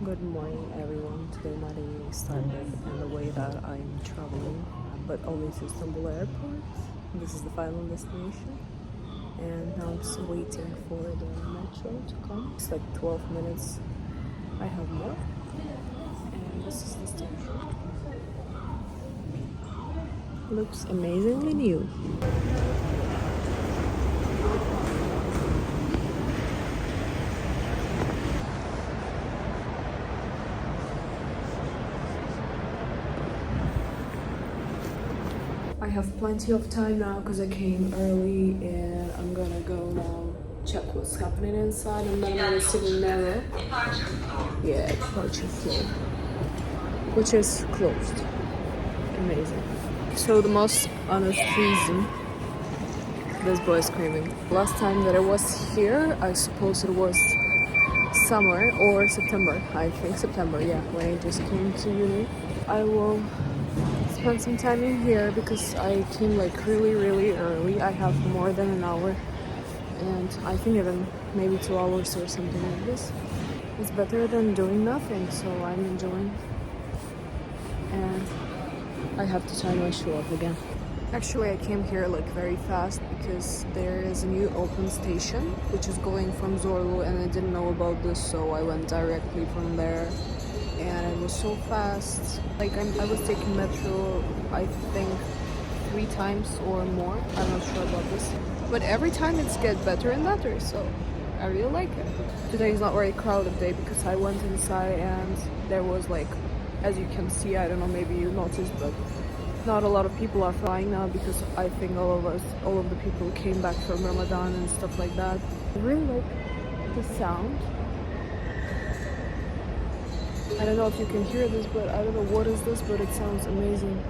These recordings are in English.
Good morning, everyone. Today my day started in the way that I'm traveling, but always Istanbul Airport. This is the final destination, and now I'm still waiting for the metro to come. It's like 12 minutes. I have more, and this is the station. Looks amazingly new. I have plenty of time now because I came early, and I'm gonna go now check what's happening inside, and then I'm gonna sit in Nero. Yeah, departure floor, which is closed. Amazing. So the most honest reason this boy is screaming. Last time that I was here, I suppose it was summer or September. I think September, yeah, when I just came to uni. I will spend some time in here because I came like really early. I have more than an hour, and I think even maybe 2 hours or something like this. It's better than doing nothing, so I'm enjoying. And I have to tie my shoe up again. Actually, I came here like very fast because there is a new open station which is going from Zorlu, and I didn't know about this, so I went directly from there. And it was so fast. Like I was taking metro, I think 3 times or more. I'm not sure about this, but every time it's get better and better. So I really like it. Today is not very crowded day because I went inside and there was like, as you can see, I don't know, maybe you noticed, but not a lot of people are flying now because I think all of the people came back from Ramadan and stuff like that. I really like the sound. I don't know if you can hear this, but I don't know what is this, but it sounds amazing.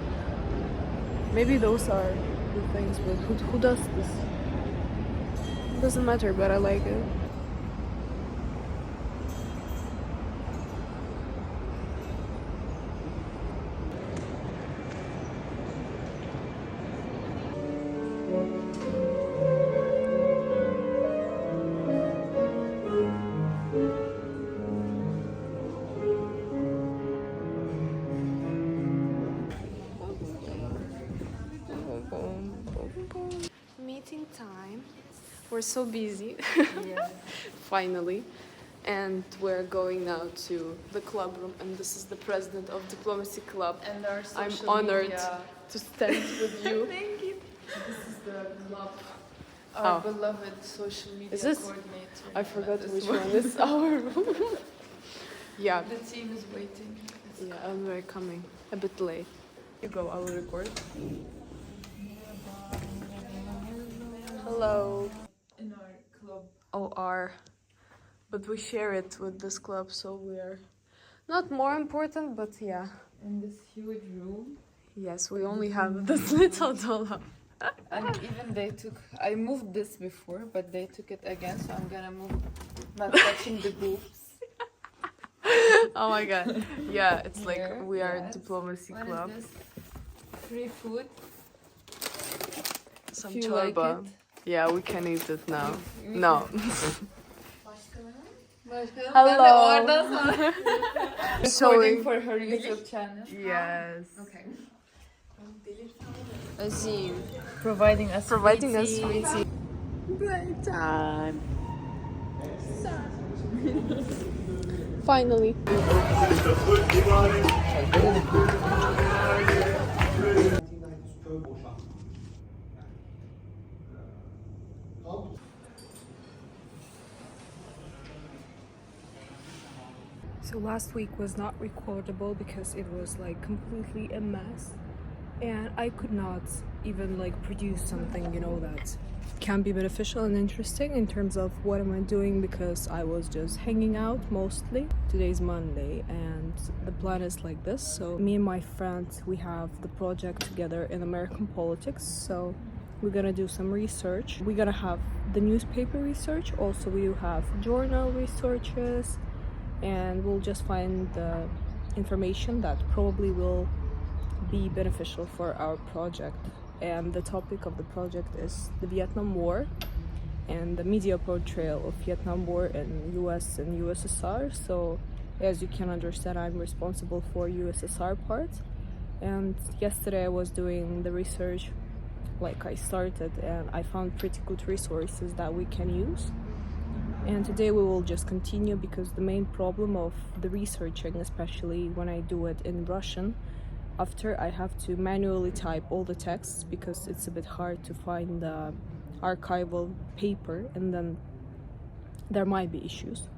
Maybe those are the things, but who does this? It doesn't matter, but I like it. Meeting time. We're so busy. Yeah. Finally. And we're going now to the club room, and this is the president of Diplomacy Club. And our I'm social honored media. to stand with you. Thank you. This is the club. Our beloved social media Is this? coordinator. I forgot This which one. one is our room. Yeah. The team is waiting. Yeah, and we're coming a bit late. You go, I will record. Hello. In our club. OR. But we share it with this club, so we're not more important, but yeah. In this huge room. Yes, we only have this little dollop. And even they took, I moved this before, but they took it again, so I'm gonna move, not touching the boobs. Oh my god. Yeah, it's Here, like we are yes. Diplomacy What Club. is this? Free food. Some If you like chorba. it. Yeah, we can eat it now. We- No. Başkanım, Hello. ben de oradan sonra Showing. recording for her YouTube channel. Yes. Okay. Azim. Providing us Sweet tea. Playtime. Finally. So last week was not recordable because it was like completely a mess, and I could not even like produce something, you know, that can be beneficial and interesting in terms of what am I doing, because I was just hanging out mostly. Today's Monday and the plan is like this. So me and my friends, we have the project together in American politics, so we're gonna do some research. We're gonna have the newspaper research, also we do have journal researches, and we'll just find the information that probably will be beneficial for our project. And the topic of the project is the Vietnam War and the media portrayal of Vietnam War in US and USSR. So As you can understand, I'm responsible for USSR part, and yesterday I was doing the research like I started, and I found pretty good resources that we can use. And today we will just continue, because the main problem of the researching, especially when I do it in Russian, after I have to manually type all the texts because it's a bit hard to find the archival paper, and then there might be issues.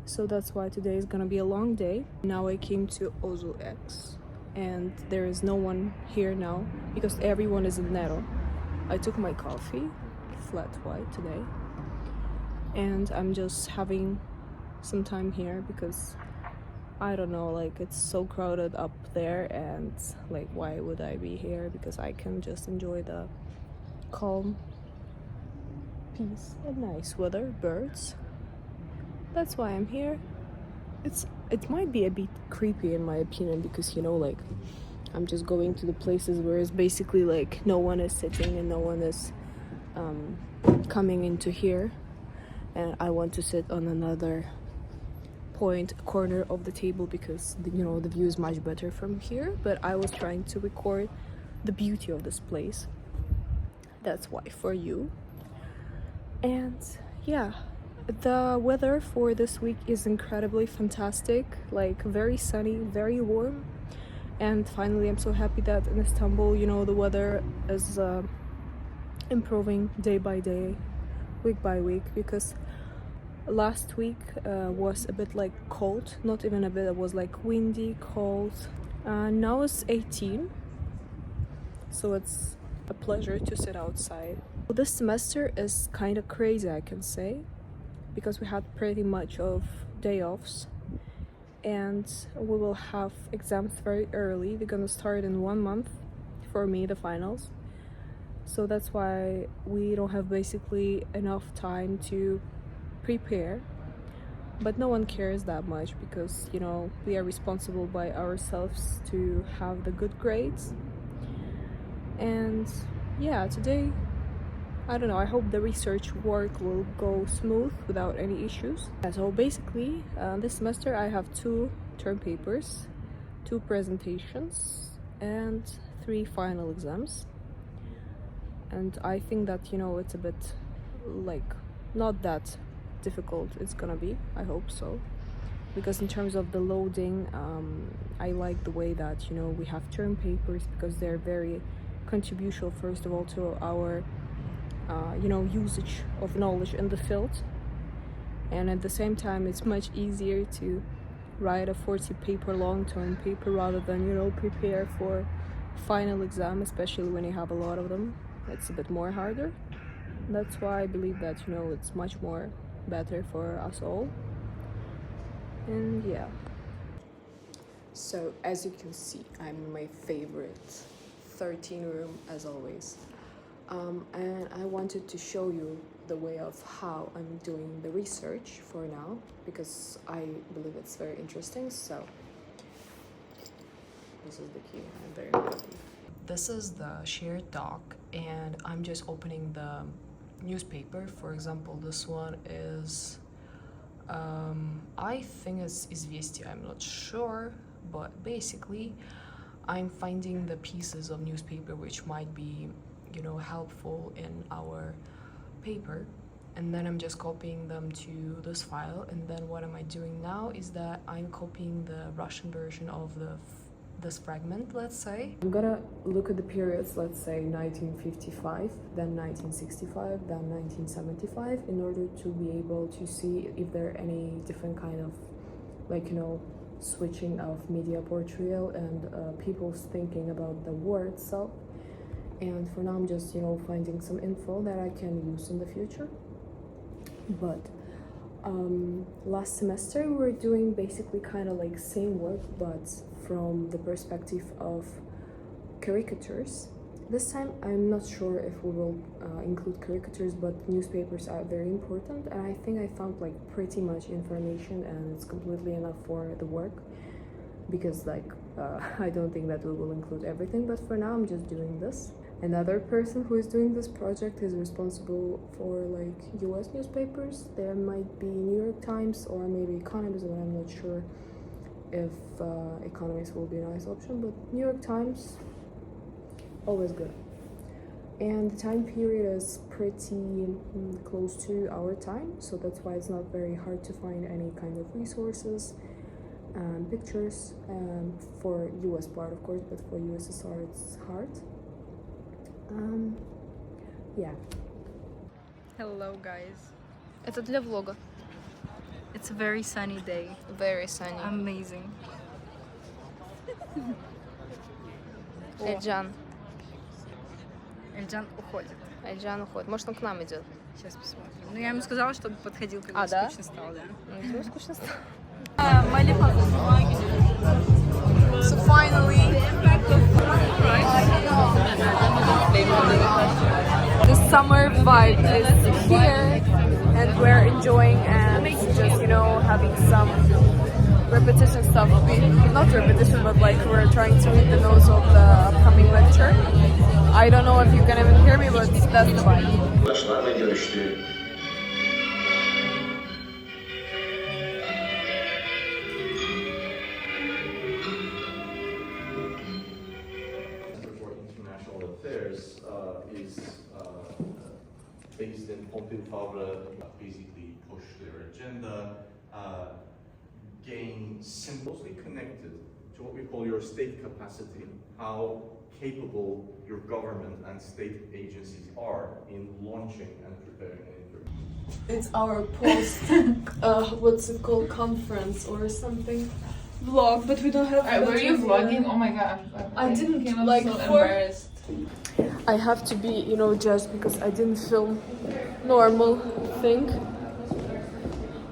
So that's why today is gonna be a long day. Now I came to Ozu X, and there is no one here now because everyone is in Nero. I took my coffee, flat white today, and I'm just having some time here because I don't know, like it's so crowded up there, and like why would I be here? Because I can just enjoy the calm, peace, and nice weather, birds. That's why I'm here. It might be a bit creepy in my opinion, because you know, like I'm just going to the places where it's basically like no one is sitting and no one is coming into here, and I want to sit on another corner of the table because you know the view is much better from here. But I was trying to record the beauty of this place, that's why, for you. And yeah, the weather for this week is incredibly fantastic, like very sunny, very warm. And finally I'm so happy that in Istanbul, you know, the weather is improving day by day, week by week, because last week was a bit like cold, not even a bit, it was like windy, cold. Now it's 18, so it's a pleasure to sit outside. This semester is kind of crazy, I can say, because we had pretty much of day offs, and we will have exams very early. They're gonna start in 1 month for me, the finals. So that's why we don't have basically enough time to prepare, but no one cares that much because you know we are responsible by ourselves to have the good grades. And yeah, today I don't know, I hope the research work will go smooth without any issues. So basically this semester I have 2 term papers, 2 presentations, and 3 final exams. And I think that, you know, it's a bit like not that difficult it's gonna be, I hope so, because in terms of the loading, I like the way that, you know, we have term papers because they're very contributional, first of all, to our you know, usage of knowledge in the field, and at the same time it's much easier to write a 40 paper long term paper rather than, you know, prepare for final exam, especially when you have a lot of them. It's a bit more harder. That's why I believe that, you know, it's much more better for us all. And yeah, so as you can see, I'm in my favorite 13 room as always, and I wanted to show you the way of how I'm doing the research for now, because I believe it's very interesting. So this is the key. I'm very happy. This is the shared doc, and I'm just opening the newspaper. For example, this one is I think it's Izvestia, I'm not sure, but basically I'm finding the pieces of newspaper which might be, you know, helpful in our paper, and then I'm just copying them to this file. And then what am I doing now is that I'm copying the Russian version of this fragment, let's say. I'm gonna look at the periods, let's say 1955, then 1965, then 1975, in order to be able to see if there are any different kind of, like, you know, switching of media portrayal and people's thinking about the war itself. And for now I'm just, you know, finding some info that I can use in the future. But last semester we were doing basically kind of like same work, but from the perspective of caricatures. This time I'm not sure if we will include caricatures, but newspapers are very important, and I think I found like pretty much information, and it's completely enough for the work, because like I don't think that we will include everything, but for now I'm just doing this. Another person who is doing this project is responsible for like US newspapers. There might be New York Times or maybe Economist, but I'm not sure if Economist will be a nice option, but New York Times, always good. And the time period is pretty close to our time, so that's why it's not very hard to find any kind of resources and pictures for US part, of course, but for USSR it's hard. Yeah. Hello guys. Это для влога. It's a very sunny day. Very sunny. Amazing. Эльджан. Эльджан уходит. Эльджан уходит. Может, он к нам идет? Сейчас посмотрим. Ну, я ему сказала, чтобы подходил, когда А, да? скучно стало, да. Ему скучно стало. So finally, the summer vibe is here, and we're enjoying and just, you know, having some repetition stuff. Not repetition, but like we're trying to read the notes of the upcoming lecture. I don't know if you can even hear me, but that's the vibe. Arkadaşlarla görüştü. For International Affairs is based in Pompeu Fabra, basically push their agenda, gain closely connected to what we call your state capacity, how capable your government and state agencies are in launching and preparing an interview. It's our post, what's it called, conference or something, vlog, but we don't have. Were you vlogging? Oh my god, I didn't, came up like, so for- embarrassed. I have to be, you know, judged because I didn't film normal thing.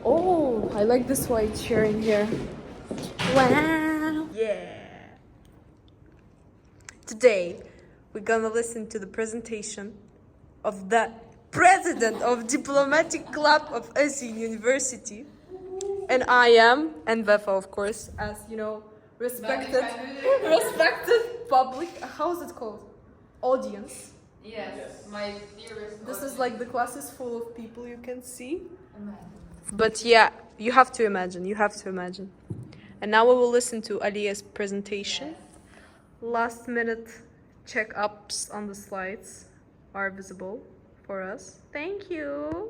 Oh, I like this white chair in here. Wow. Yeah. Today, we're gonna listen to the presentation of the president of Diplomatic Club of Özyeğin University. And I am, and Vefa, of course, as you know, respected public, how is it called? Audience. Yes, my dearest. This is like the class is full of people you can see. But yeah, you have to imagine. And now we will listen to Aliye's presentation. Last minute check-ups on the slides are visible for us. Thank you.